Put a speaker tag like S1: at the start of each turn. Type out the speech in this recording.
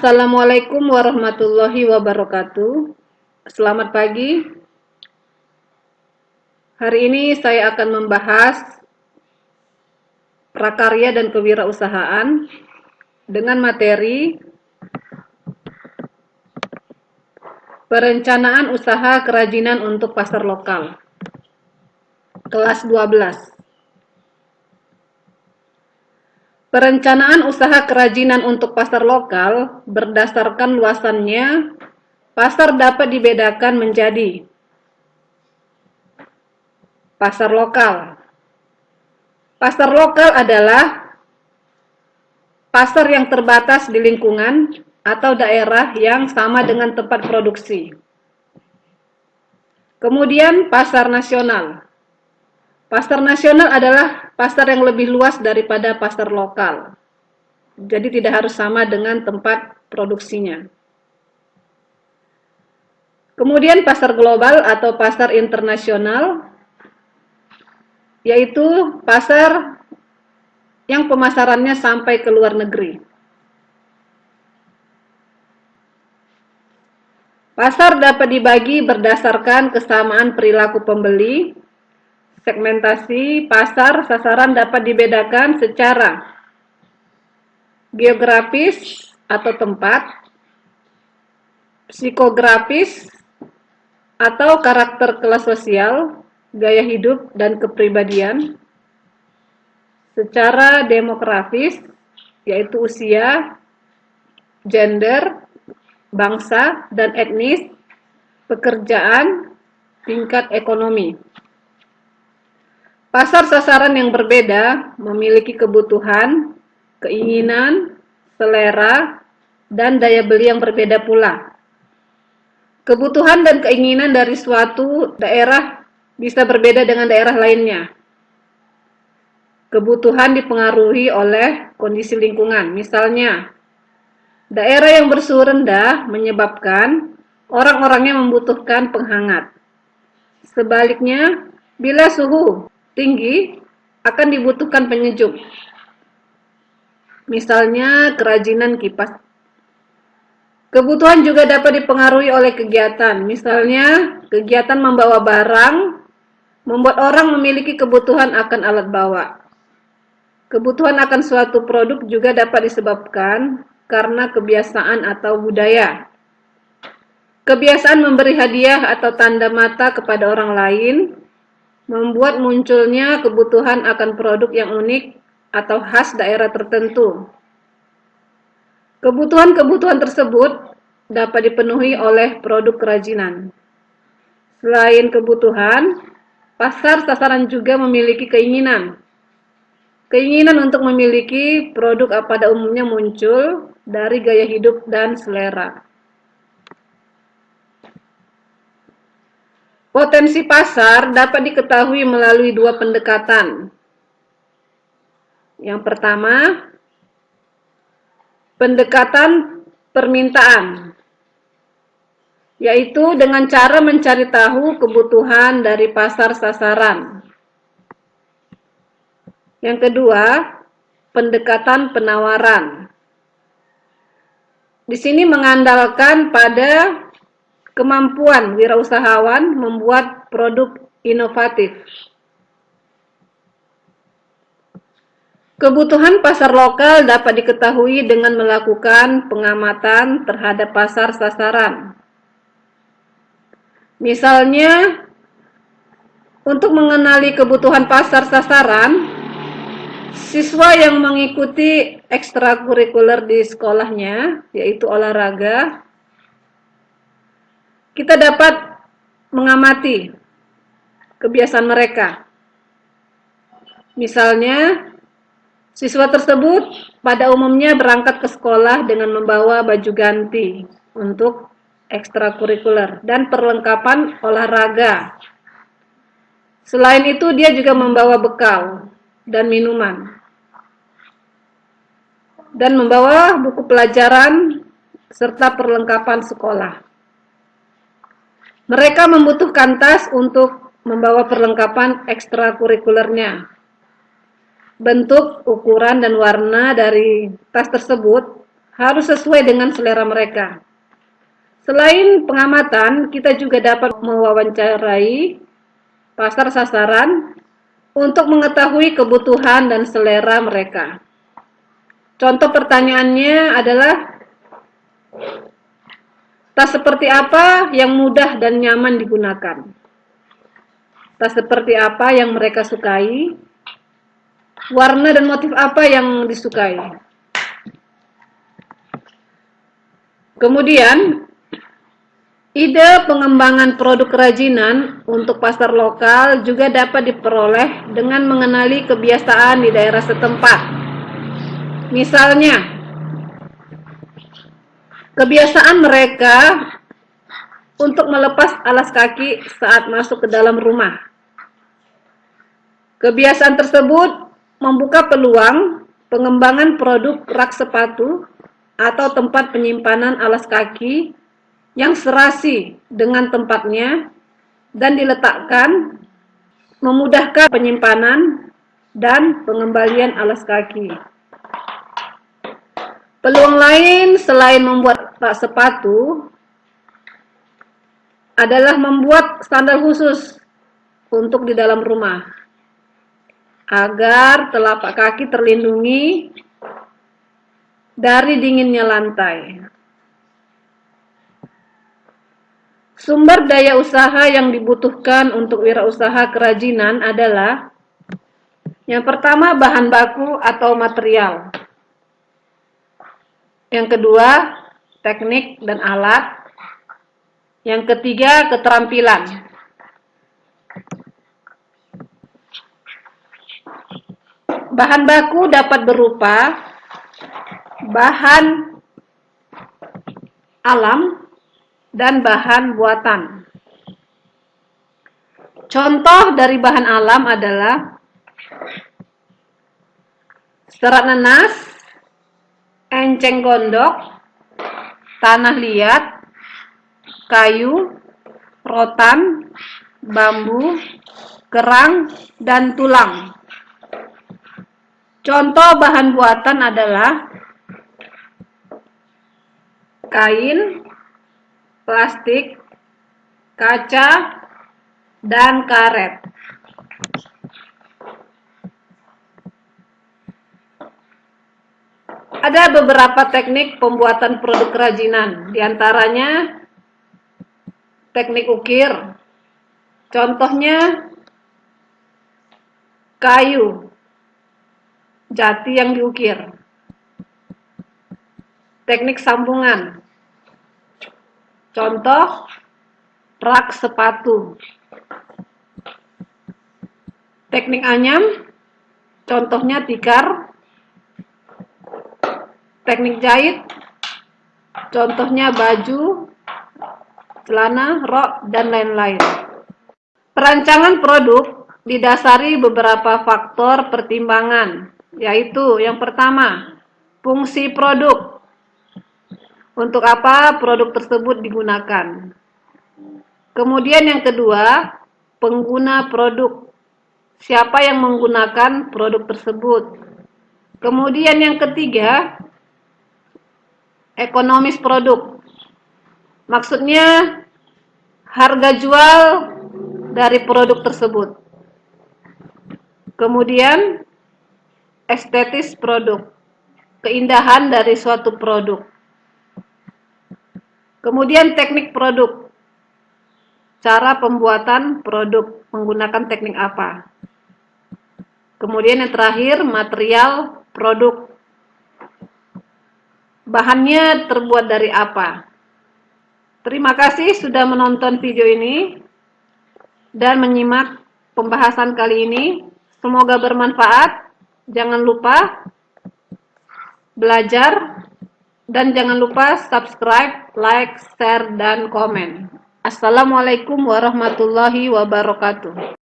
S1: Assalamualaikum warahmatullahi wabarakatuh. Selamat pagi. Hari ini saya akan membahas prakarya dan kewirausahaan dengan materi perencanaan usaha kerajinan untuk pasar lokal. Kelas 12. Perencanaan usaha kerajinan untuk pasar lokal berdasarkan luasannya, pasar dapat dibedakan menjadi pasar lokal. Pasar lokal adalah pasar yang terbatas di lingkungan atau daerah yang sama dengan tempat produksi. Kemudian pasar nasional. Pasar nasional adalah pasar yang lebih luas daripada pasar lokal. Jadi tidak harus sama dengan tempat produksinya. Kemudian pasar global atau pasar internasional, yaitu pasar yang pemasarannya sampai ke luar negeri. Pasar dapat dibagi berdasarkan kesamaan perilaku pembeli. Segmentasi pasar sasaran dapat dibedakan secara geografis atau tempat, psikografis atau karakter kelas sosial, gaya hidup dan kepribadian, secara demografis yaitu usia, gender, bangsa dan etnis, pekerjaan, tingkat ekonomi. Pasar sasaran yang berbeda memiliki kebutuhan, keinginan, selera, dan daya beli yang berbeda pula. Kebutuhan dan keinginan dari suatu daerah bisa berbeda dengan daerah lainnya. Kebutuhan dipengaruhi oleh kondisi lingkungan. Misalnya, daerah yang bersuhu rendah menyebabkan orang-orangnya membutuhkan penghangat. Sebaliknya, bila suhu tinggi akan dibutuhkan penyejuk. Misalnya kerajinan kipas. Kebutuhan juga dapat dipengaruhi oleh kegiatan. Misalnya kegiatan membawa barang membuat orang memiliki kebutuhan akan alat bawa. Kebutuhan akan suatu produk juga dapat disebabkan karena kebiasaan atau budaya. Kebiasaan memberi hadiah atau tanda mata kepada orang lain membuat munculnya kebutuhan akan produk yang unik atau khas daerah tertentu. Kebutuhan-kebutuhan tersebut dapat dipenuhi oleh produk kerajinan. Selain kebutuhan, pasar sasaran juga memiliki keinginan. Keinginan untuk memiliki produk pada umumnya muncul dari gaya hidup dan selera. Potensi pasar dapat diketahui melalui dua pendekatan. Yang pertama, pendekatan permintaan, yaitu dengan cara mencari tahu kebutuhan dari pasar sasaran. Yang kedua, pendekatan penawaran. Di sini mengandalkan pada kemampuan wirausahawan membuat produk inovatif. Kebutuhan pasar lokal dapat diketahui dengan melakukan pengamatan terhadap pasar sasaran. Misalnya, untuk mengenali kebutuhan pasar sasaran, siswa yang mengikuti ekstrakurikuler di sekolahnya, yaitu olahraga, kita dapat mengamati kebiasaan mereka. Misalnya, siswa tersebut pada umumnya berangkat ke sekolah dengan membawa baju ganti untuk ekstrakurikuler dan perlengkapan olahraga. Selain itu, dia juga membawa bekal dan minuman, dan membawa buku pelajaran serta perlengkapan sekolah. Mereka membutuhkan tas untuk membawa perlengkapan ekstrakurikulernya. Bentuk, ukuran, dan warna dari tas tersebut harus sesuai dengan selera mereka. Selain pengamatan, kita juga dapat mewawancarai pasar sasaran untuk mengetahui kebutuhan dan selera mereka. Contoh pertanyaannya adalah, tas seperti apa yang mudah dan nyaman digunakan? Tas seperti apa yang mereka sukai? Warna dan motif apa yang disukai? Kemudian, ide pengembangan produk kerajinan untuk pasar lokal juga dapat diperoleh dengan mengenali kebiasaan di daerah setempat. Misalnya, kebiasaan mereka untuk melepas alas kaki saat masuk ke dalam rumah. Kebiasaan tersebut membuka peluang pengembangan produk rak sepatu atau tempat penyimpanan alas kaki yang serasi dengan tempatnya dan diletakkan, memudahkan penyimpanan dan pengembalian alas kaki. Peluang lain selain membuat rak sepatu adalah membuat sandal khusus untuk di dalam rumah, agar telapak kaki terlindungi dari dinginnya lantai. Sumber daya usaha yang dibutuhkan untuk wirausaha kerajinan adalah, yang pertama, bahan baku atau material. Yang kedua, teknik dan alat. Yang ketiga, keterampilan. Bahan baku dapat berupa bahan alam dan bahan buatan. Contoh dari bahan alam adalah serat nanas, enceng gondok, tanah liat, kayu, rotan, bambu, kerang, dan tulang. Contoh bahan buatan adalah kain, plastik, kaca, dan karet. Ada beberapa teknik pembuatan produk kerajinan, diantaranya teknik ukir. Contohnya kayu jati yang diukir. Teknik sambungan. Contoh rak sepatu. Teknik anyam. Contohnya tikar. Teknik jahit. Contohnya baju, celana, rok, dan lain-lain. Perancangan produk didasari beberapa faktor pertimbangan, yaitu yang pertama, fungsi produk. Untuk apa produk tersebut digunakan. Kemudian yang kedua, pengguna produk. Siapa yang menggunakan produk tersebut. Kemudian yang ketiga, ekonomis produk. Maksudnya harga jual dari produk tersebut. Kemudian estetis produk. Keindahan dari suatu produk. Kemudian teknik produk. Cara pembuatan produk menggunakan teknik apa. Kemudian yang terakhir, material produk. Bahannya terbuat dari apa. Terima kasih sudah menonton video ini dan menyimak pembahasan kali ini. Semoga bermanfaat. Jangan lupa belajar dan jangan lupa subscribe, like, share, dan komen. Assalamualaikum warahmatullahi wabarakatuh.